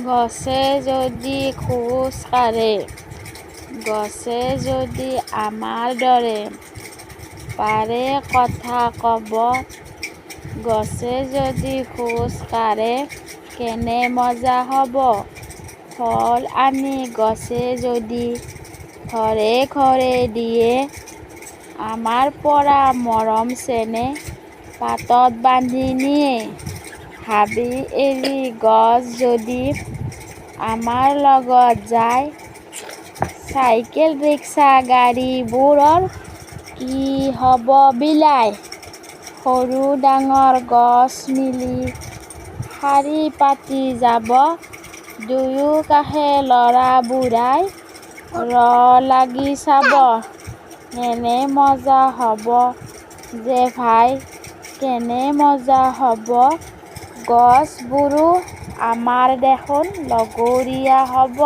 গছে যদি খোজ কাঢ়ে, গছে যদি আমাৰ দৰে পাৰে কথা ক'ব, গছে যদি খোজ কাঢ়ে কেনে মজা হ'ব। ফল আনি গছে যদি ঘৰে ঘৰে দিয়ে, আমাৰ পৰা মৰম চেনেহ পাতত বান্ধি নিয়ে। হাবি এৰি গছ যদি আমাৰ লগত যায়, চাইকেল ৰিক্সা গাড়ীবোৰৰ কি হ'ব বিলাই। সৰু ডাঙৰ গছ মিলি শাৰী পাতি যাব, দুয়োকাষে ল'ৰা বুঢ়াই লাগি চাব। কেনে মজা হ'ব যে ভাই, কেনে মজা হ'ব। গছবোৰো আমাৰ দেখোন লগৰীয়া হ'ব।